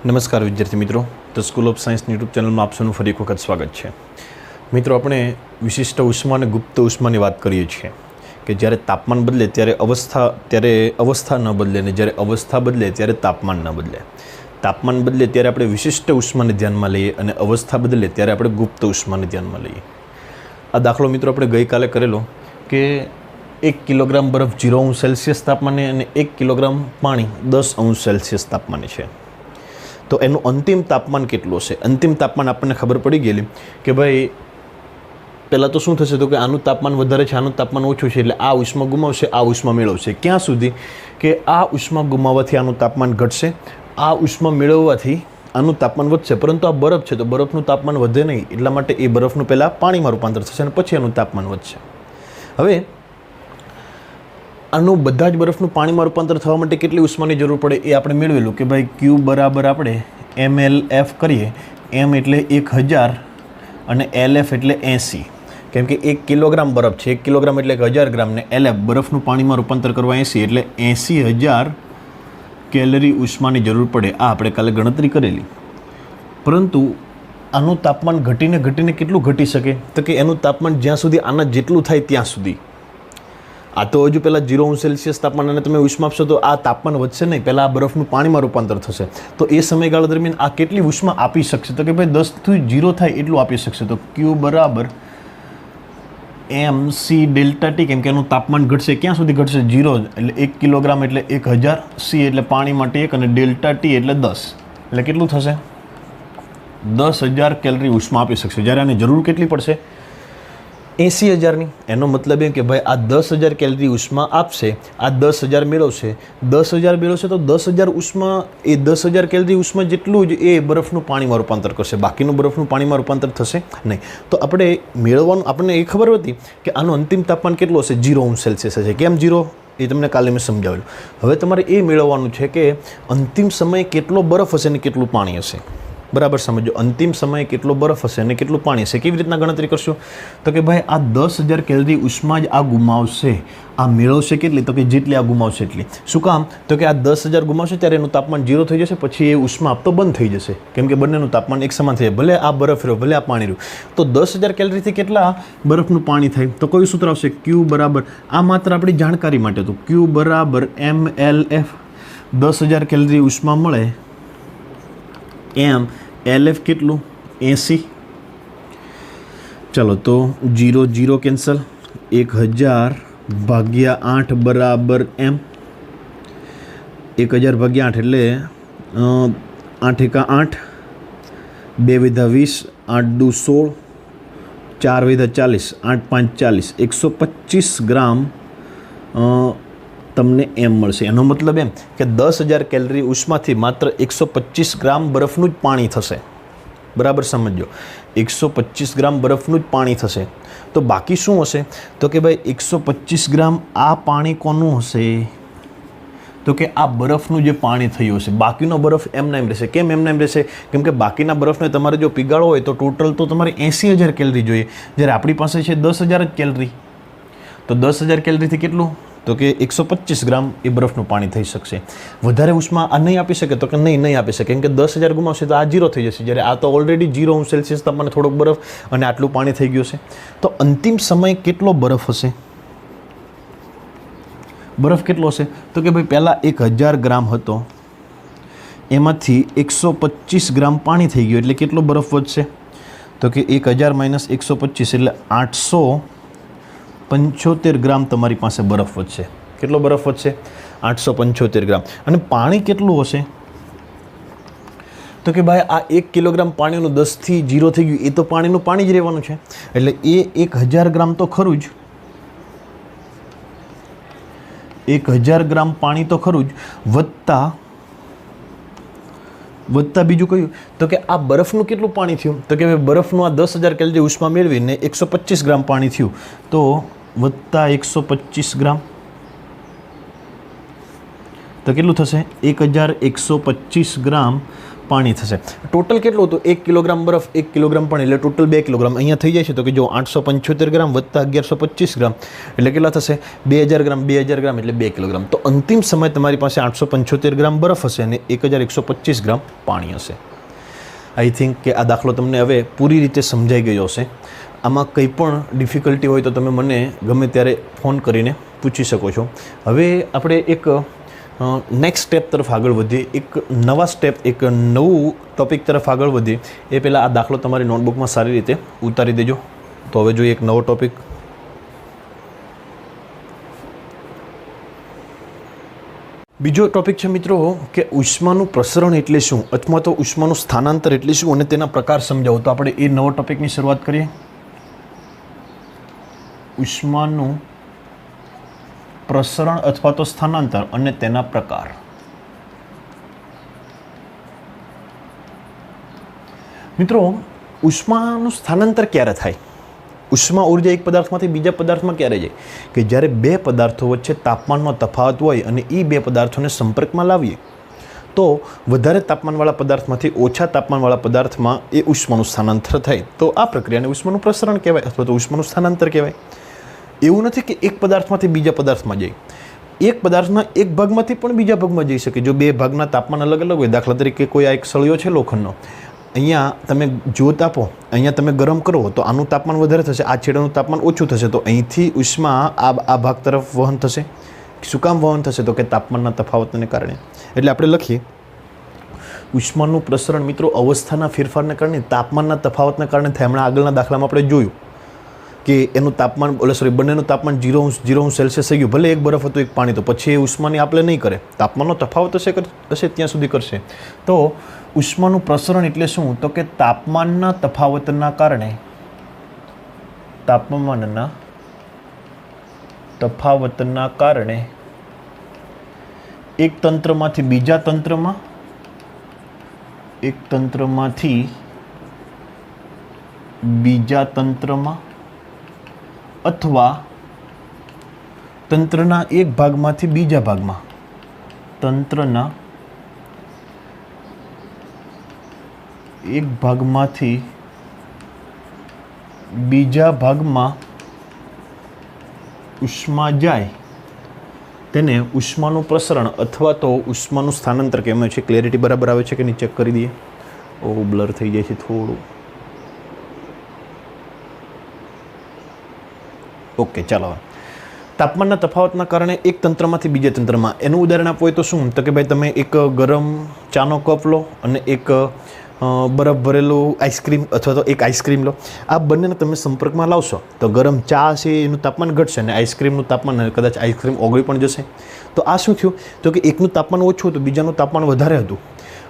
નમસ્કાર વિદ્યાર્થી મિત્રો, તો સ્કૂલ ઓફ સાયન્સ યુટ્યુબ ચેનલમાં આપ સૌનું ફરી એક વખત સ્વાગત છે. મિત્રો, આપણે વિશિષ્ટ ઉષ્મા અને ગુપ્ત ઉષ્માની વાત કરીએ છીએ કે જ્યારે તાપમાન બદલે ત્યારે અવસ્થા ન બદલે, અને જ્યારે અવસ્થા બદલે ત્યારે તાપમાન ન બદલે. તાપમાન બદલે ત્યારે આપણે વિશિષ્ટ ઉષ્માને ધ્યાનમાં લઈએ અને અવસ્થા બદલે ત્યારે આપણે ગુપ્ત ઉષ્માને ધ્યાનમાં લઈએ. આ દાખલો મિત્રો આપણે ગઈકાલે કરેલો કે 1 કિલોગ્રામ બરફ 0°C તાપમાને અને 1 કિલોગ્રામ પાણી 10°C તાપમાને છે. તો એનું અંતિમ તાપમાન કેટલું હશે? અંતિમ તાપમાન આપણને ખબર પડી ગયેલી કે ભાઈ પહેલાં તો શું થશે, તો કે આનું તાપમાન વધારે છે, આનું તાપમાન ઓછું છે, એટલે આ ઉષ્મા ગુમાવશે, આ ઉષ્મા મેળવશે. ક્યાં સુધી કે આ ઉષ્મા ગુમાવવાથી આનું તાપમાન ઘટશે, આ ઉષ્મા મેળવવાથી આનું તાપમાન વધશે. પરંતુ આ બરફ છે તો બરફનું તાપમાન વધે નહીં, એટલા માટે એ બરફનું પહેલાં પાણીમાં રૂપાંતર થશે અને પછી એનું તાપમાન વધશે. હવે આનું બધા જ બરફનું પાણીમાં રૂપાંતર થવા માટે કેટલી ઉષ્માની જરૂર પડે એ આપણે મેળવેલું કે ભાઈ Q બરાબર આપણે mLF કરીએ. M એટલે 1000 અને LF એટલે 80. કેમ કે 1 કિલોગ્રામ બરફ છે, 1 કિલોગ્રામ એટલે 1000 ગ્રામ, ને LF બરફનું પાણીમાં રૂપાંતર કરવા 80 એટલે 80,000 કેલરી ઉષ્માની જરૂર પડે. આ આપણે કાલે ગણતરી કરેલી. પરંતુ આનું તાપમાન ઘટીને કેટલું ઘટી શકે, તો કે એનું તાપમાન જ્યાં સુધી આના જેટલું થાય ત્યાં સુધી. આ તો હજુ પહેલાં 0°C તાપમાન અને તમે ઉષ્મા આપશો તો આ તાપમાન વધશે નહીં, પહેલાં આ બરફનું પાણીમાં રૂપાંતર થશે. તો એ સમયગાળા દરમિયાન આ કેટલી ઉષ્મા આપી શકશે, તો કે ભાઈ 10 થી 0 થાય એટલું આપી શકશે. તો Q બરાબર MC ડેલ્ટા T, કેમ કે એનું તાપમાન ઘટશે. ક્યાં સુધી ઘટશે? 0, એટલે 1 કિલોગ્રામ એટલે 1000, C એટલે પાણી માટે 1 અને ડેલ્ટા T એટલે 10, એટલે કેટલું થશે? 10,000 કેલરી ઉષ્મા આપી શકશે. જ્યારે આની જરૂર કેટલી પડશે? 80,000ની. એનો મતલબ એમ કે ભાઈ આ 10,000 કેલરી ઉષ્મા આપશે, આ 10,000 મેળવશે. 10,000 મેળવશે તો 10,000 ઉષ્મા, એ 10,000 કેલરી ઉષ્મા જેટલું જ એ બરફનું પાણીમાં રૂપાંતર કરશે, બાકીનું બરફનું પાણીમાં રૂપાંતર થશે નહીં. તો આપણે મેળવવાનું, આપણને એ ખબર હતી કે આનું અંતિમ તાપમાન કેટલું હશે? 0°C હશે. કેમ 0? એ તમને કાલે મેં સમજાવેલું. હવે તમારે એ મેળવવાનું છે કે અંતિમ સમયે કેટલો બરફ હશે અને કેટલું પાણી હશે. બરાબર સમજો. અંતિમ સમયે કેટલો બરફ હશે અને કેટલું પાણી હશે. કેવી રીતના ગણતરી કરશો? તો કે ભાઈ આ 10,000 કેલરી ઉષ્મા જ આ ગુમાવશે, આ મેળવશે કેટલી? તો કે જેટલી આ ગુમાવશે એટલી. શું કામ? તો કે આ 10,000 ગુમાવશે ત્યારે એનું તાપમાન 0 થઈ જશે, પછી એ ઉષ્મા આપતો બંધ થઈ જશે, કેમ કે બંનેનું તાપમાન એક સમાન થઈ જાય. ભલે આ બરફ રહ્યો, ભલે આ પાણી રહ્યું. તો 10,000 કેલરીથી કેટલા બરફનું પાણી થાય? તો કયું સૂત્ર આવશે? Q બરાબર, આ માત્ર આપણી જાણકારી માટે હતું, Q બરાબર mLF. 10,000 કેલરી ઉષ્મા મળે, LF કેટલું? 80. ચાલો તો 0 0 કેન્સલ. 1000 ભાગ્યા 8 બરાબર M. 1000 ભાગ્યા 8 એટલે 8 એકા 8, 2 વિધા 20, 8 દુ 16, 4 વિધા 40, 8 5 40, 125 ગ્રામ તમને M મળશે. એનો મતલબ એમ કે 10,000 કેલરી ઉષ્માથી માત્ર 125 ગ્રામ બરફનું જ પાણી થશે. બરાબર સમજો. 125 ગ્રામ બરફનું જ પાણી થશે. તો બાકી શું હશે? તો કે ભાઈ 125 ગ્રામ આ પાણી કોનું હશે? તો કે આ બરફનું જે પાણી થયું હશે. બાકીનો બરફ એમના એમ રહેશે. કેમ એમના એમ રહેશે? કેમ કે બાકીના બરફને તમારે જો પીગાળવો હોય તો ટોટલ તો તમારે 80,000 કેલરી જોઈએ, જ્યારે આપણી પાસે છે 10,000 જ કેલરી. તો 10,000 કેલરીથી કેટલું? તો કે 125 ગ્રામ એ બરફનું પાણી થઈ શકશે. વધારે ઉષ્મા આ નહીં આપી શકે? તો કે નહીં આપી શકે, કેમ કે 10,000 ગુમાવશે તો આ 0 થઈ જશે, જ્યારે આ તો ઓલરેડી 0°C તાપમાને થોડોક બરફ અને આટલું પાણી થઈ ગયું છે. તો અંતિમ સમય કેટલો બરફ હશે? બરફ કેટલો હશે? તો કે ભાઈ પહેલાં 1000 ગ્રામ હતો, એમાંથી 125 ગ્રામ પાણી થઈ ગયું, એટલે કેટલો બરફ વધશે? તો કે 1000 માઇનસ 125 એટલે 875 ગ્રામ તમારી પાસે બરફ વધશે. કેટલો બરફ વધશે? 875 ગ્રામ. અને પાણી કેટલું હશે? તો કે ભાઈ આ 1 કિલોગ્રામ પાણીનું 10 થી 0 થઈ ગયું, એ તો પાણીનું પાણી જ રહેવાનું છે, એટલે એ 1000 ગ્રામ તો ખરું જ. 1000 ગ્રામ પાણી તો ખરું જ, વત્તા બીજું કયું? તો કે આ બરફનું કેટલું પાણી થયું? તો કે ભાઈ બરફનું આ 10,000 કેલરી ઉષ્મા મેળવીને 125 ગ્રામ પાણી થયું, તો વત્તા 125 ગ્રામ, તો કેટલું થશે? 1125 ગ્રામ પાણી થશે. ટોટલ કેટલું હતું? 1 કિલોગ્રામ બરફ, 1 કિલોગ્રામ પાણી, એટલે ટોટલ 2 કિલોગ્રામ. અહીંયા થઈ જાય છે તો કે જો 875 ગ્રામ વત્તા 1125 ગ્રામ એટલે કેટલા થશે? 2000 ગ્રામ. 2000 ગ્રામ એટલે 2 કિલોગ્રામ. તો અંતિમ સમય તમારી પાસે 875 ગ્રામ બરફ હશે અને 1125 ગ્રામ પાણી હશે. આઈ થિંક કે આ દાખલો તમને હવે પૂરી રીતે સમજાઈ ગયો હશે. આમાં કંઈ પણ ડિફિકલ્ટી હોય તો તમે મને ગમે ત્યારે ફોન કરીને પૂછી શકો છો. હવે આપણે એક નેક્સ્ટ સ્ટેપ તરફ આગળ વધીએ, એક નવા સ્ટેપ, એક નવું ટૉપિક તરફ આગળ વધીએ એ પહેલાં આ દાખલો તમારી નોટબુકમાં સારી રીતે ઉતારી દેજો. તો હવે જોઈએ એક નવો ટૉપિક. બીજો ટૉપિક છે મિત્રો કે ઉષ્માનું પ્રસરણ એટલે શું અથવા તો ઉષ્માનું સ્થાનાંતર એટલે શું અને તેના પ્રકાર સમજાવો. તો આપણે એ નવો ટૉપિકની શરૂઆત કરીએ. ઉષ્માનું પ્રસરણ અથવા તો સ્થાનાંતર અને તેના પ્રકાર. મિત્રો, ઉષ્માનું સ્થાનાંતર ક્યારે થાય? ઉષ્મા ઉર્જા એક પદાર્થમાંથી બીજા પદાર્થમાં ક્યારે જાય? કે જ્યારે બે પદાર્થો વચ્ચે તાપમાનમાં તફાવત હોય અને એ બે પદાર્થોને સંપર્કમાં લાવીએ તો વધારે તાપમાનવાળા પદાર્થમાંથી ઓછા તાપમાનવાળા પદાર્થમાં એ ઉષ્માનું સ્થાનાંતર થાય. તો આ પ્રક્રિયાને ઉષ્માનું પ્રસરણ કહેવાય અથવા તો ઉષ્માનું સ્થાનાંતર કહેવાય. એવું નથી કે એક પદાર્થમાંથી બીજા પદાર્થમાં જાય. એક પદાર્થના એક ભાગમાંથી પણ બીજા ભાગમાં જઈ શકે જો બે ભાગના તાપમાન અલગ અલગ હોય. દાખલા તરીકે કોઈ આ એક સળિયો છે લોખંડનો, અહીંયા તમે જ્યોત આપો, અહીંયા તમે ગરમ કરો તો આનું તાપમાન વધારે થશે, આ છેડાનું તાપમાન ઓછું થશે. તો અહીંથી ઉષ્મા આ ભાગ તરફ વહન થશે. શું કામ વહન થશે? તો કે તાપમાનના તફાવતને કારણે. એટલે આપણે લખીએ ઉષ્માનું પ્રસરણ મિત્રો અવસ્થાના ફેરફારને કારણે, તાપમાનના તફાવતને કારણે થાય. હમણાં આગળના દાખલામાં આપણે જોયું કે એનું તાપમાન બંનેનું તાપમાન 0 સેલ્સિયસ થઈ ગયું. ભલે એક બરફ હતું એક પાણી, તો પછી એ ઉષ્માની આપલે નહીં કરે, તાપમાનનો તફાવત હશે ત્યાં સુધી કરશે. તો ઉષ્માનું પ્રસરણ એટલે શું? તો કે તાપમાનના તફાવતના કારણે એક તંત્રમાંથી બીજા તંત્રમાં, એક તંત્રમાંથી બીજા તંત્રમાં અથવા તંત્રના એક ભાગમાંથી બીજા ભાગમાં, તંત્રના એક ભાગમાંથી બીજા ભાગમાં ઉષ્મા જાય તેને ઉષ્માનું પ્રસરણ અથવા તો ઉષ્માનું સ્થાનાંતર કહેવાય છે. ક્લેરિટી બરાબર આવે છે કે નહીં ચેક કરી દઈએ. બ્લર થઈ જાય છે થોડું. ઓકે, ચાલો. તાપમાનના તફાવતના કારણે એક તંત્રમાંથી બીજા તંત્રમાં, એનું ઉદાહરણ આપવું હોય તો શું? તો કે ભાઈ તમે એક ગરમ ચાનો કપ લો અને એક બરફ ભરેલું આઈસ્ક્રીમ અથવા તો એક આઈસ્ક્રીમ લો. આ બંનેને તમે સંપર્કમાં લાવશો તો ગરમ ચા છે એનું તાપમાન ઘટશે અને આઈસ્ક્રીમનું તાપમાન કદાચ આઈસ્ક્રીમ ઓગળી પણ જશે. તો આ શું થયું? તો કે એકનું તાપમાન ઓછું હતું, બીજાનું તાપમાન વધારે હતું.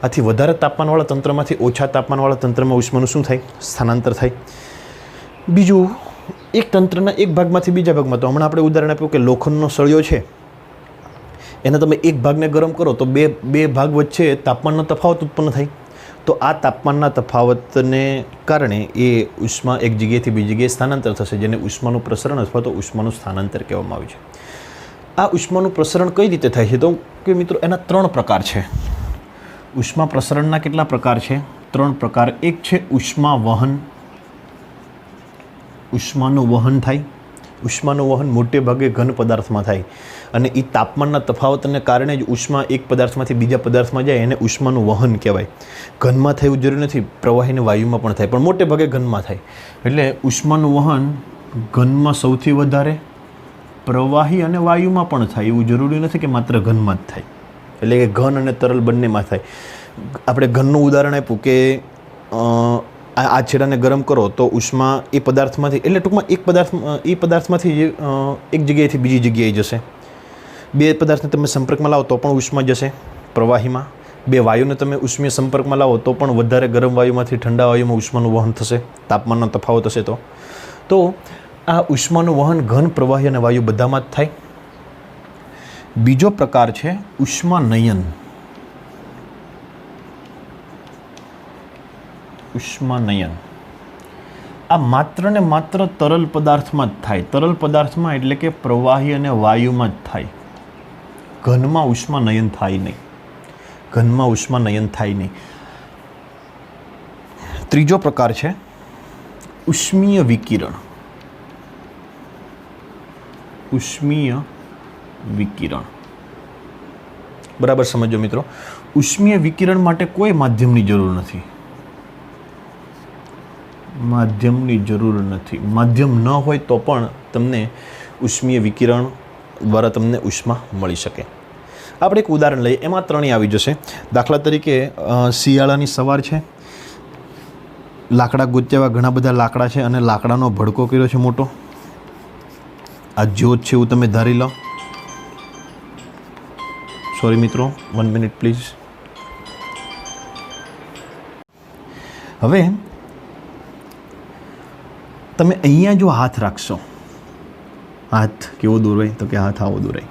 આથી વધારે તાપમાનવાળા તંત્રમાંથી ઓછા તાપમાનવાળા તંત્રમાં ઉષ્માનું શું થાય? સ્થાનાંતર થાય. બીજું, એક તંત્રના એક ભાગમાંથી બીજા ભાગમાં, તો હમણાં આપણે ઉદાહરણ આપ્યું કે લોખંડનો સળિયો છે, એને તમે એક ભાગને ગરમ કરો તો બે ભાગ વચ્ચે તાપમાનનો તફાવત ઉત્પન્ન થાય. તો આ તાપમાનના તફાવતને કારણે એ ઉષ્મા એક જગ્યાએથી બીજી જગ્યાએ સ્થાનાંતર થશે, જેને ઉષ્માનું પ્રસરણ અથવા તો ઉષ્માનું સ્થાનાંતર કહેવામાં આવે છે. આ ઉષ્માનું પ્રસરણ કઈ રીતે થાય છે? તો કે મિત્રો એના 3 પ્રકાર છે. ઉષ્મા પ્રસરણના કેટલા પ્રકાર છે? 3 પ્રકાર. એક છે ઉષ્મા વહન. ઉષ્માનું વહન થાય. ઉષ્માનું વહન મોટે ભાગે ઘન પદાર્થમાં થાય અને એ તાપમાનના તફાવતને કારણે જ ઉષ્મા એક પદાર્થમાંથી બીજા પદાર્થમાં જાય, એને ઉષ્માનું વહન કહેવાય. ઘનમાં થાય એવું જરૂરી નથી, પ્રવાહી અને વાયુમાં પણ થાય, પણ મોટે ભાગે ઘનમાં થાય. એટલે ઉષ્માનું વહન ઘનમાં સૌથી વધારે, પ્રવાહી અને વાયુમાં પણ થાય. એવું જરૂરી નથી કે માત્ર ઘનમાં જ થાય. એટલે કે ઘન અને તરલ બંનેમાં થાય. આપણે ઘનનું ઉદાહરણ આપ્યું કે આ છેડાને ગરમ કરો તો ઉષ્મા એ પદાર્થમાંથી, એટલે ટૂંકમાં એ પદાર્થમાંથી એક જગ્યાએથી બીજી જગ્યાએ જશે. બે પદાર્થને તમે સંપર્કમાં લાવો તો પણ ઉષ્મા જશે પ્રવાહીમાં. બે વાયુને તમે ઉષ્મીય સંપર્કમાં લાવો તો પણ વધારે ગરમ વાયુમાંથી ઠંડા વાયુમાં ઉષ્માનું વહન થશે, તાપમાનનો તફાવત હશે તો આ ઉષ્માનું વહન ઘન, પ્રવાહી અને વાયુ બધામાં જ થાય. બીજો પ્રકાર છે ઉષ્માનયન. ઉષ્માનયન આ માત્ર ને માત્ર તરલ પદાર્થમાં જ થાય. તરલ પદાર્થમાં એટલે કે પ્રવાહી અને વાયુમાં જ થાય. ઘનમાં ઉષ્માનયન થાય નહીં. ઘનમાં ઉષ્માનયન થાય નહીં. ત્રીજો પ્રકાર છે ઉષ્મીય વિકિરણ. ઉષ્મીય વિકિરણ, બરાબર સમજો મિત્રો. ઉષ્મીય વિકિરણ માટે કોઈ માધ્યમની જરૂર નથી. માધ્યમની જરૂર નથી. માધ્યમ ન હોય તો પણ તમને ઉષ્મીય વિકિરણ દ્વારા તમને ઉષ્મા મળી શકે. આપણે એક ઉદાહરણ લઈએ, એમાં ત્રણેય આવી જશે. દાખલા તરીકે શિયાળાની સવાર છે, લાકડા ગોત્યાવા ઘણા બધા લાકડા છે અને લાકડાનો ભડકો કર્યો છે મોટો. આ જ્યોત છે એવું તમે ધારી લો. સોરી મિત્રો, 1 મિનિટ પ્લીઝ. હવે તમે અહીંયા જો હાથ રાખશો, હાથ કેવો દોરાય તો કે હાથ આવો દોરાય,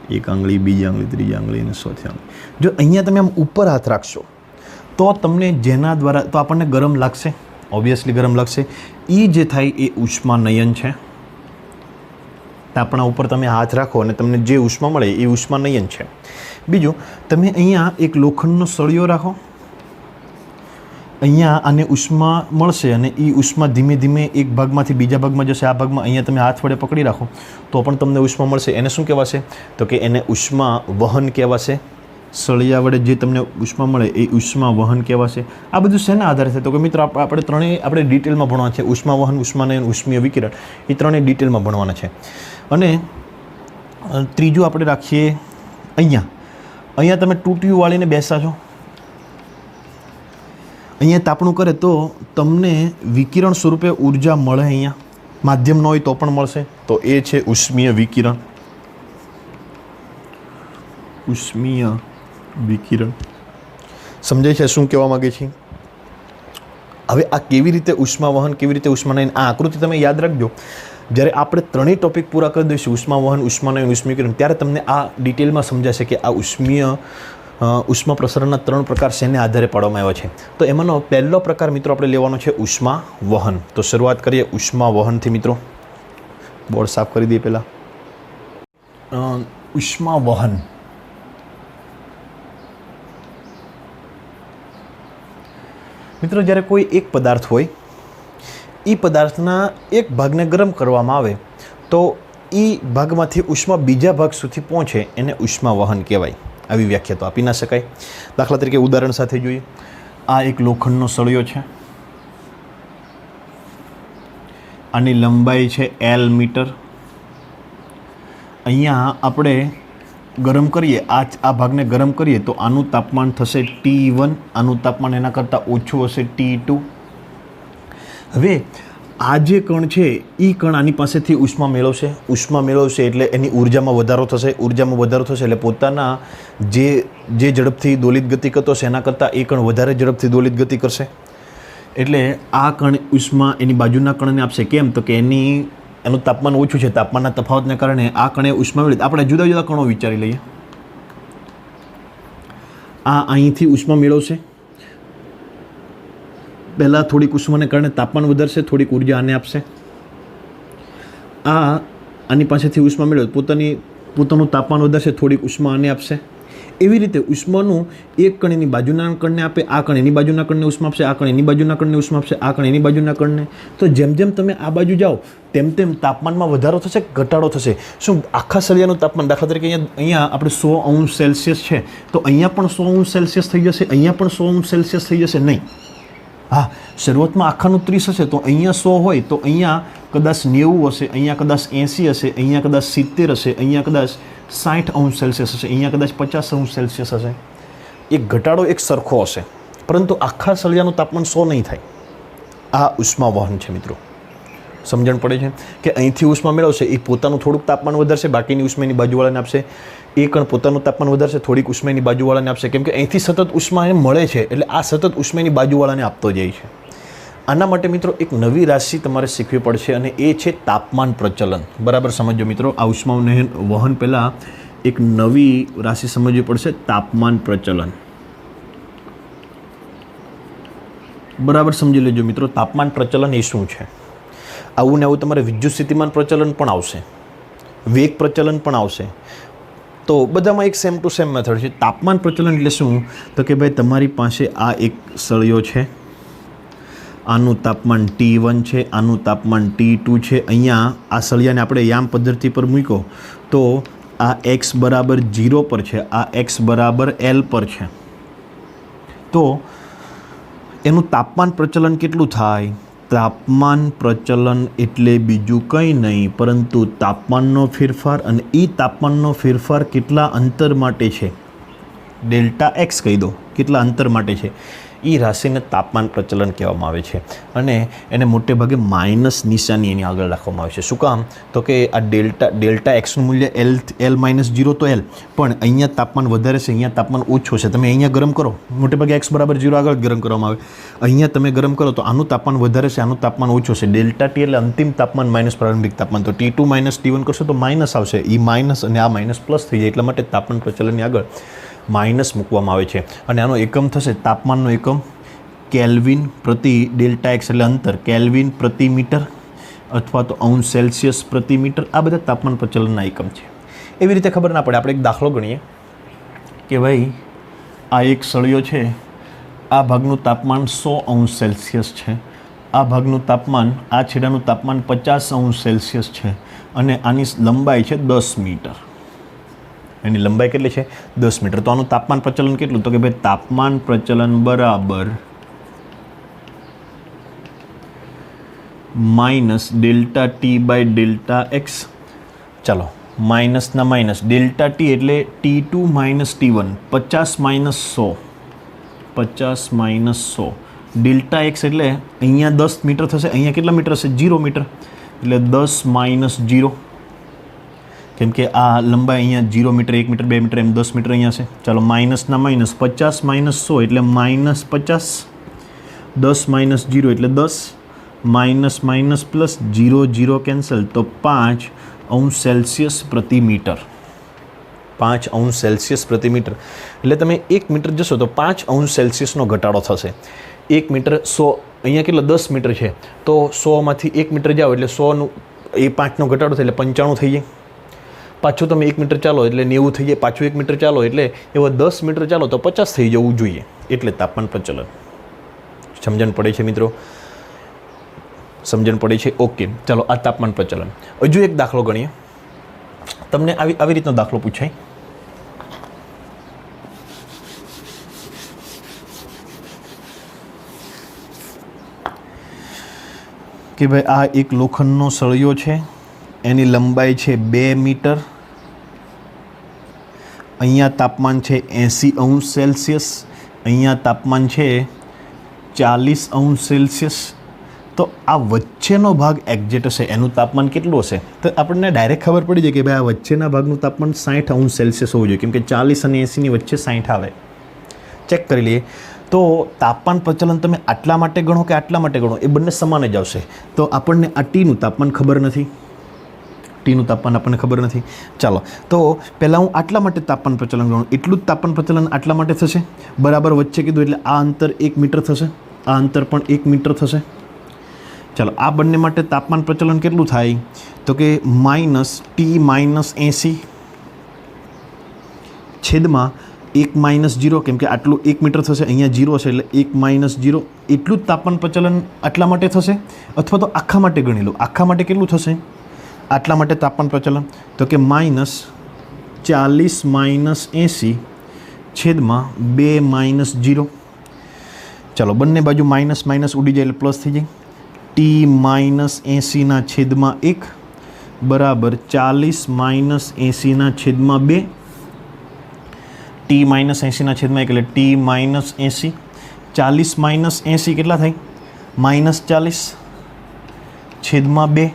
એક આંગળી, બીજી આંગળી, ત્રીજી આંગળી અને ચોથી આંગળી. જો અહીંયા તમે આમ ઉપર હાથ રાખશો તો તમને જેના દ્વારા તો આપણને ગરમ લાગશે, ઓબ્વિયસલી ગરમ લાગશે. એ જે થાય એ ઉષ્માનયન છે. તાપણા ઉપર તમે હાથ રાખો અને તમને જે ઉષ્મા મળે એ ઉષ્માનયન છે. બીજું, તમે અહીંયા એક લોખંડનો સળિયો રાખો, અહીંયા આને ઉષ્મા મળશે અને એ ઉષ્મા ધીમે ધીમે એક ભાગમાંથી બીજા ભાગમાં જશે. આ ભાગમાં અહીંયા તમે હાથ વડે પકડી રાખો તો પણ તમને ઉષ્મા મળશે. એને શું કહેવાશે? તો કે એને ઉષ્મા વહન કહેવાશે. સળિયા વડે જે તમને ઉષ્મા મળે એ ઉષ્મા વહન કહેવાશે. આ બધું શેના આધારે છે? તો કે મિત્રો આપણે ત્રણેય આપણે ડિટેલમાં ભણવાના છે. ઉષ્મા વહન, ઉષ્માનયન, ઉષ્મીય વિકિરણ, એ ત્રણેય ડિટેલમાં ભણવાના છે. અને ત્રીજું આપણે રાખીએ અહીંયા. અહીંયા તમે ટૂટીયું વાળીને બેસા છો, અહીંયા તાપણું કરે તો તમને વિકિરણ સ્વરૂપે ઉર્જા મળે. અહીંયા માધ્યમ ન હોય તો પણ મળશે. તો એ છે ઉષ્મીય વિકિરણ. ઉષ્મીય વિકિરણ સમજાય છે શું કહેવા માગે છે? હવે આ કેવી રીતે ઉષ્મા વહન, કેવી રીતે ઉષ્માનયન, આ આકૃતિ તમે યાદ રાખજો. જ્યારે આપણે ત્રણેય ટોપિક પૂરા કરી દઈશું, ઉષ્મા વહન, ઉષ્માનયન, ઉષ્મીકરણ, ત્યારે તમને આ ડિટેલમાં સમજાશે કે આ ઉષ્મા પ્રસરણના 3 પ્રકાર શેને આધારે પાડવામાં આવ્યા છે. તો એમાંનો પહેલો પ્રકાર મિત્રો આપણે લેવાનો છે ઉષ્મા વહન. તો શરૂઆત કરીએ ઉષ્મા વહનથી મિત્રો. બોર્ડ સાફ કરી દઈએ પહેલાં. ઉષ્મા વહન. મિત્રો જ્યારે કોઈ એક પદાર્થ હોય, એ પદાર્થના એક ભાગને ગરમ કરવામાં આવે તો એ ભાગમાંથી ઉષ્મા બીજા ભાગ સુધી પહોંચે એને ઉષ્મા વહન કહેવાય. આવી વ્યાખ્યા તો આપી ના શકાય. દાખલા તરીકે ઉદાહરણ સાથે જોઈએ. આ એક લોખંડનો સળિયો છે, આની લંબાઈ છે L મીટર. અહીંયા આપણે ગરમ કરીએ, આ ભાગને ગરમ કરીએ તો આનું તાપમાન થશે T1, આનું તાપમાન એના કરતાં ઓછું હશે T2. હવે આ જે કણ છે એ કણ આની પાસેથી ઉષ્મા મેળવશે. ઉષ્મા મેળવશે એટલે એની ઉર્જામાં વધારો થશે. ઉર્જામાં વધારો થશે એટલે પોતાના જે ઝડપથી દોલિત ગતિ કરતો હશે એના કરતાં એ કણ વધારે ઝડપથી દોલિત ગતિ કરશે. એટલે આ કણ ઉષ્મા એની બાજુના કણને આપશે. કેમ? તો કે એનું તાપમાન ઓછું છે, તાપમાનના તફાવતને કારણે આ કણે ઉષ્મા મેળવી. આપણે જુદા જુદા કણો વિચારી લઈએ. આ અહીંથી ઉષ્મા મેળવશે, પહેલાં થોડીક ઉષ્માને કારણે તાપમાન વધારશે, થોડીક ઉર્જા આને આપશે. આની પાસેથી ઉષ્મા મેળવે, પોતાનું તાપમાન વધારશે, થોડીક ઉષ્મા આને આપશે. એવી રીતે ઉષ્માનું એક કણ એની બાજુના કણને આપે, આ કણ એની બાજુના કણને ઉષ્મા આપશે, આ કણ એની બાજુના કણને ઉષ્મા આપશે, આ કણ એની બાજુના કણને. તો જેમ જેમ તમે આ બાજુ જાઓ તેમ તેમ તાપમાનમાં વધારો થશે, ઘટાડો થશે. શું આખા સળિયાનું તાપમાન દાખલા તરીકે અહીંયા આપણે 100°C છે તો અહીંયા પણ 100°C થઈ જશે, અહીંયા પણ 100°C થઈ જશે? નહીં. હા, શરૂઆતમાં આખાનું 30 હશે તો અહીંયા 100 હોય તો અહીંયા કદાચ 90 હશે, અહીંયા કદાચ 80 હશે, અહીંયા કદાચ 70 હશે, અહીંયા કદાચ 60°C હશે, અહીંયા કદાચ 50°C હશે. એક ઘટાડો એક સરખો હશે, પરંતુ આખા સળિયાનું તાપમાન 100 નહીં થાય. આ ઉષ્મા વહન છે મિત્રો. સમજણ પડે છે કે અહીંથી ઉષ્મા મેળવશે, એ પોતાનું થોડુંક તાપમાન વધારશે, બાકીની ઉષ્મા એની બાજુવાળાને આપશે. એ કણ પોતાનું તાપમાન વધારશે, થોડીક ઉષ્મા એની બાજુવાળાને આપશે. કેમ કે અહીંથી સતત ઉષ્મા એને મળે છે એટલે આ સતત ઉષ્મા એની બાજુવાળાને આપતો જાય છે. આના માટે મિત્રો એક નવી રાશિ તમારે શીખવી પડશે અને એ છે તાપમાન પ્રચલન. બરાબર સમજો મિત્રો. આ ઉષ્મા વહન પહેલાં એક નવી રાશિ સમજવી પડશે, તાપમાન પ્રચલન. બરાબર સમજી લેજો મિત્રો. તાપમાન પ્રચલન એ શું છે? આવું ને આવું તમારે વિદ્યુત સ્થિતિમાન પ્રચલન પણ આવશે, વેગ પ્રચલન પણ આવશે. તો બધામાં એક સેમ ટુ સેમ મેથડ છે. તાપમાન પ્રચલન એટલે શું? તો કે ભાઈ તમારી પાસે આ એક સળિયો છે, આનું તાપમાન T1 છે, આનું તાપમાન T2 છે. અહીંયા આ સળિયાને આપણે યામ પદ્ધતિ પર મૂક્યો તો આ x બરાબર 0 પર છે, આ x બરાબર L પર છે. તો એનું તાપમાન પ્રચલન કેટલું થાય? તાપમાન પ્રચલન એટલે બીજું કંઈ નહીં પરંતુ તાપમાનનો ફેરફાર, અને એ તાપમાનનો ફેરફાર કેટલા અંતર માટે છે? ડેલ્ટા એક્સ કહી દો, કેટલા અંતર માટે છે એ રાશિને તાપમાન પ્રચલન કહેવામાં આવે છે. અને એને મોટે ભાગે માઇનસ નિશાની એની આગળ રાખવામાં આવે છે. શું કામ? તો કે આ ડેલ્ટા એક્સનું મૂલ્ય L -0 તો L, પણ અહીંયા તાપમાન વધારે છે, અહીંયા તાપમાન ઓછું છે. તમે અહીંયા ગરમ કરો, મોટે ભાગે x બરાબર 0 આગળ ગરમ કરવામાં આવે. અહીંયા તમે ગરમ કરો તો આનું તાપમાન વધારે છે, આનું તાપમાન ઓછું છે. ડેલ્ટા ટી એટલે અંતિમ તાપમાન માઇનસ પ્રારંભિક તાપમાન. તો T2 - T1 કરશો તો માઇનસ આવશે, એ માઇનસ અને આ માઇનસ પ્લસ થઈ જાય. એટલા માટે તાપમાન પ્રચલનની આગળ માઇનસ મૂકવામાં આવે છે. અને આનો એકમ થશે, તાપમાનનો એકમ કેલ્વિન પ્રતિ ડેલ્ટા એક્સ એટલે અંતર, કેલ્વિન પ્રતિ મીટર અથવા તો અંશ સેલ્સિયસ પ્રતિ મીટર. આ બધા તાપમાન પ્રચલનના એકમ છે. એવી રીતે ખબર ના પડે. આપણે એક દાખલો ગણીએ કે ભાઈ આ એક સળિયો છે, આ ભાગનું તાપમાન 100 અંશ સેલ્સિયસ છે, આ ભાગનું તાપમાન, આ છેડાનું તાપમાન 50 અંશ સેલ્સિયસ છે, અને આની લંબાઈ છે 10 મીટર. એની લંબાઈ કેટલી છે? 10 મીટર. તો આનું તાપમાન પ્રચલન કેટલું? તો કે ભાઈ તાપમાન પ્રચલન બરાબર minus delta T by delta X. ચાલો માઇનસના માઇનસ, ડેલ્ટા ટી એટલે T2 - T1, 50 - 100, 50 - 100. ડેલ્ટા એક્સ એટલે અહીંયા 10 મીટર થશે, અહીંયા કેટલા મીટર હશે? 0 મીટર. એટલે 10 - 0, કેમ કે આ લંબાઈ અહીંયા 0 મીટર, 1 મીટર, 2 મીટર, એમ 10 મીટર અહીંયા છે. ચાલો માઇનસના માઇનસ, 50 - 100 એટલે -50, 10 - 0 એટલે 10, માઇનસ માઇનસ પ્લસ 0 0 કેન્સલ, તો 5 અંશ સેલ્સિયસ પ્રતિ મીટર. 5 અંશ સેલ્સિયસ પ્રતિ મીટર એટલે તમે 1 મીટર જશો તો 5 અંશ સેલ્સિયસનો ઘટાડો થશે. 1 મીટર 100, અહીંયા કેટલા 10 મીટર છે, તો 100માંથી 1 મીટર જાઓ એટલે 100નું એ 5નો ઘટાડો થાય એટલે 95 થઈ જાય. પાછું તમે 1 મીટર ચાલો એટલે 90 થઈ જાય, પાછું 1 મીટર ચાલો એટલે એવા 10 મીટર ચાલો તો 50 થઈ જવું જોઈએ. એટલે તાપમાન પ્રચલન. સમજણ પડે છે મિત્રો? સમજણ પડે છે? ઓકે, ચાલો આ તાપમાન પ્રચલન. હજુ એક દાખલો ગણીએ. તમને આવી રીતનો દાખલો પૂછાય કે ભાઈ આ એક લોખંડનો સળિયો છે, એની લંબાઈ છે 2 મીટર, અહીંયા તાપમાન છે 80 અંશ સેલ્સિયસ, અહીંયા તાપમાન છે 40 અંશ સેલ્સિયસ. તો આ વચ્ચેનો ભાગ એક્ઝેક્ટ હશે, એનું તાપમાન કેટલું હશે? તો આપણને ડાયરેક્ટ ખબર પડી જાય કે ભાઈ આ વચ્ચેના ભાગનું તાપમાન 60 અંશ સેલ્સિયસ હોવું જોઈએ, કેમ કે 40 અને 80ની વચ્ચે 60 આવે. ચેક કરી લઈએ. તો તાપમાન પ્રચલન તમે આટલા માટે ગણો કે આટલા માટે ગણો, એ બંને સમાન જ આવશે. તો આપણને આ ટીનું તાપમાન ખબર નથી, ટીનું તાપમાન આપણને ખબર નથી. ચાલો તો પહેલાં હું આટલા માટે તાપમાન પ્રચલન ગણું, એટલું જ તાપમાન પ્રચલન આટલા માટે થશે. બરાબર વચ્ચે કીધું એટલે આ અંતર 1 મીટર થશે, આ અંતર પણ 1 મીટર થશે. ચાલો આ બંને માટે તાપમાન પ્રચલન કેટલું થાય? તો કે -T - 80 છેદમાં 1 - 0, કેમ કે આટલું 1 મીટર થશે, અહીંયા 0 છે એટલે 1 - 0. એટલું જ તાપમાન પ્રચલન આટલા માટે થશે. અથવા તો આખા માટે ગણી લો, આખા માટે કેટલું થશે? આટલા માટે તાપમાન પ્રચલન તો કે -40 - 80 છેદમાં 2 - 0. ચાલો બંને બાજુ માઇનસ માઇનસ ઉડી જાય એટલે પ્લસ થઈ જાય. T - 80 છેદમાં 1 બરાબર 40 - 80 છેદમાં 2. T - 80 છેદમાં 1 એટલે T - 80. 40 - 80 કેટલા થાય? -40 છેદમાં 2.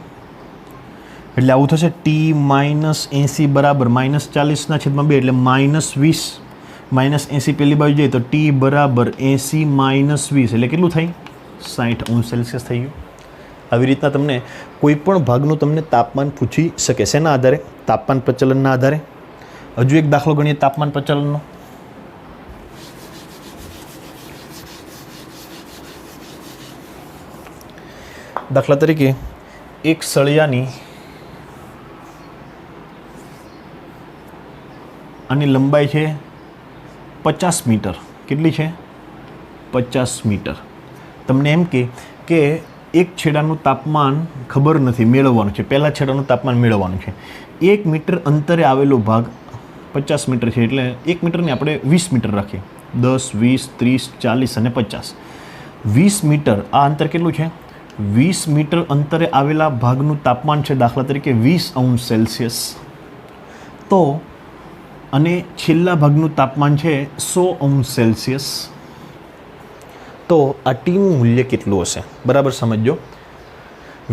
એટલે આવું થશે T - 80 બરાબર -40 છેદમાં 2 એટલે -20. -80 પહેલી બાજુ જઈએ તો T બરાબર 80 - 20 એટલે કેટલું થાય? 60 અંશ સેલ્સિયસ થઈ ગયું. આવી રીતના તમને કોઈ પણ ભાગનું તમને તાપમાન પૂછી શકે. શેના આધારે? તાપમાન પ્રચલનના આધારે. હજુ એક દાખલો ગણીએ તાપમાન પ્રચલનનો. દાખલા તરીકે એક સળિયાની આની લંબાઈ છે 50 મીટર. કેટલી છે? 50 મીટર. તમને એમ કે કે એક છેડાનું તાપમાન ખબર નથી, મેળવવાનું છે. પહેલાં છેડાનું તાપમાન મેળવવાનું છે. 1 મીટર અંતરે આવેલો ભાગ 50 મીટર છે, એટલે 1 મીટરને આપણે 20 મીટર રાખીએ. 10, 20, 30, 40 અને 50. 20 મીટર, આ અંતર કેટલું છે? 20 મીટર અંતરે આવેલા ભાગનું તાપમાન છે દાખલા તરીકે 20°C. તો અને છેલ્લા ભાગનું તાપમાન છે 100°C. તો આ ટીનું મૂલ્ય કેટલું હશે? બરાબર સમજો.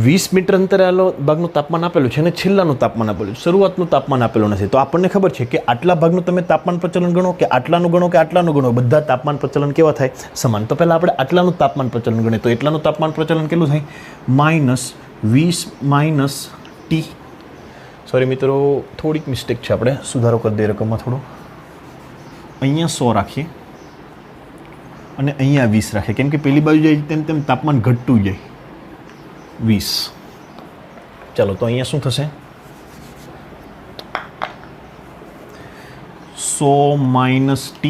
20 મીટર અંતરે આવેલો ભાગનું તાપમાન આપેલું છે અને છેલ્લાનું તાપમાન આપેલું છે, શરૂઆતનું તાપમાન આપેલું નથી. તો આપણને ખબર છે કે આટલા ભાગનું તમે તાપમાન પ્રચલન ગણો કે આટલાનું ગણો કે આટલાનું ગણો, બધા તાપમાન પ્રચલન કેવા થાય? સમાન. તો પહેલાં આપણે આટલાનું તાપમાન પ્રચલન ગણીએ. તો એટલાનું તાપમાન પ્રચલન કેટલું થાય? -20 - T. સોરી મિત્રો, થોડીક મિસ્ટેક છે, આપણે સુધારો કરી દઈએ રકમમાં થોડો. અહીંયા 100 રાખીએ અને અહીંયા 20 રાખીએ, કેમ કે પેલી બાજુ જાય તેમ તેમ તાપમાન ઘટતું જાય. 20. ચાલો, તો અહીંયા શું થશે? 100 - T.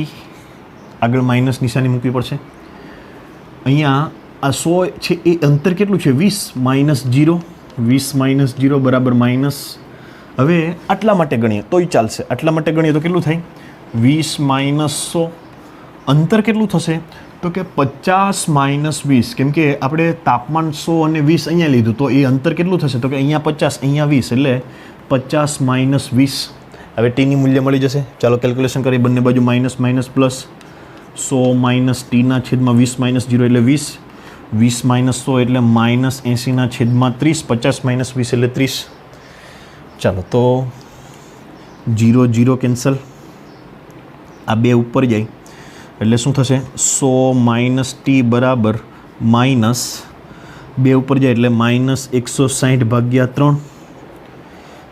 આગળ માઇનસ નિશાની મૂકવી પડશે. અહીંયા આ 100 છે એ અંતર કેટલું છે? 20 - 0. 20 - 0 બરાબર માઇનસ. હવે આટલા માટે ગણીએ તોય ચાલશે. આટલા માટે ગણીએ તો કેટલું થાય? 20 - 100. અંતર કેટલું થશે? તો કે 50 - 20, કેમ કે આપણે તાપમાન 100 અને 20 અહીંયા લીધું, તો એ અંતર કેટલું થશે? તો કે અહીંયા 50, અહીંયા 20, એટલે 50 - 20. હવે ટીની મૂલ્ય મળી જશે. ચાલો કેલ્ક્યુલેશન કરીએ. બંને બાજુ માઇનસ માઇનસ પ્લસ. 100 - T/20 - 0 એટલે 20. 20 - 100 એટલે -80/30. 50 - 20 એટલે 30. ચાલો, તો 0 0 કેન્સલ. આ બે ઉપર જાય એટલે શું થશે? 100 - T બરાબર માઇનસ 2 ઉપર જાય એટલે -160/3.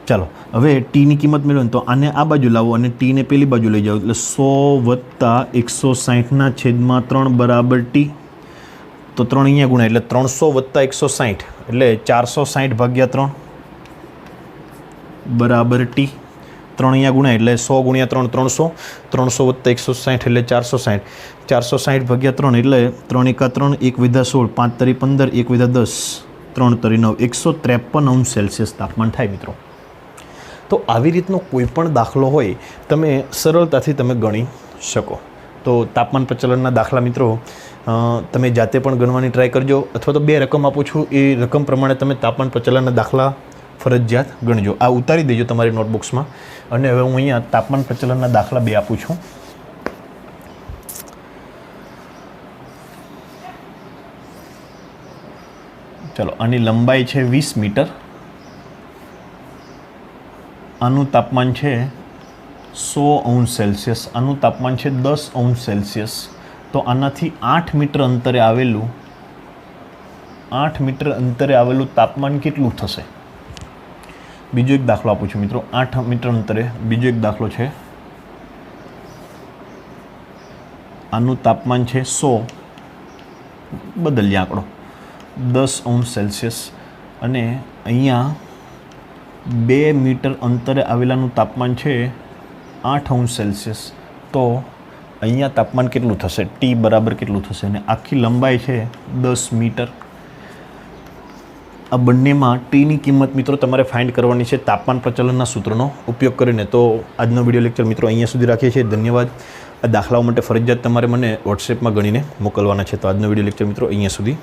ચાલો, હવે ટીની કિંમત મેળવો તો આને આ બાજુ લાવો અને ટીને પેલી બાજુ લઈ જાઓ, એટલે 100 + 160/3 બરાબર T. તો 3 અહીંયા ગુણ્યા એટલે 300 + 160 એટલે 460/3 બરાબર T. 3 અહીંયા ગુણ્યા એટલે 100 × 3 300. 300 + 160 એટલે 460. 460/3 એટલે 3 × 3 1 + 16, 5 × 15, 1 + 10, 3 × 9, 153°C તાપમાન થાય મિત્રો. તો આવી રીતનો કોઈ પણ દાખલો હોય તમે સરળતાથી તમે ગણી શકો. તો તાપમાન પ્રચલનના દાખલા મિત્રો તમે જાતે પણ ગણવાની ટ્રાય કરજો, અથવા તો 2 રકમ આપું છું એ રકમ પ્રમાણે તમે તાપમાન પ્રચલનના દાખલા ફરજિયાત ગણજો. આ ઉતારી દેજો તમારી નોટબુક્સમાં. અને હવે હું અહીંયા તાપમાન પ્રચલનના દાખલા 2 આપું છું. ચલો, આની લંબાઈ છે 20 મીટર. આનું તાપમાન છે 100°C. આનું તાપમાન છે 10°C. તો આનાથી 8 મીટર અંતરે આવેલું તાપમાન કેટલું થશે? બીજો એક દાખલો આપું છું મિત્રો. 8 મીટર અંતરે બીજો એક દાખલો છે. આનું તાપમાન છે 100, બદલીએ આંકડો, 10°C. અને અહીંયા 2 મીટર અંતરે આવેલાનું તાપમાન છે 8°C. તો અહીંયા તાપમાન કેટલું થશે? T બરાબર કેટલું થશે? અને આખી લંબાઈ છે 10 મીટર. આ બંનેમાં ટીની કિંમત મિત્રો તમારે ફાઇન્ડ કરવાની છે તાપમાન પ્રચલનના સૂત્રનો ઉપયોગ કરીને. તો આજનો વિડીયો લેક્ચર મિત્રો અહીંયા સુધી રાખીએ છીએ. ધન્યવાદ. આ દાખલાઓ માટે ફરજિયાત તમારે મને વોટ્સએપમાં ગણીને મોકલવાના છે. તો આજનો વિડીયો લેક્ચર મિત્રો અહીંયા સુધી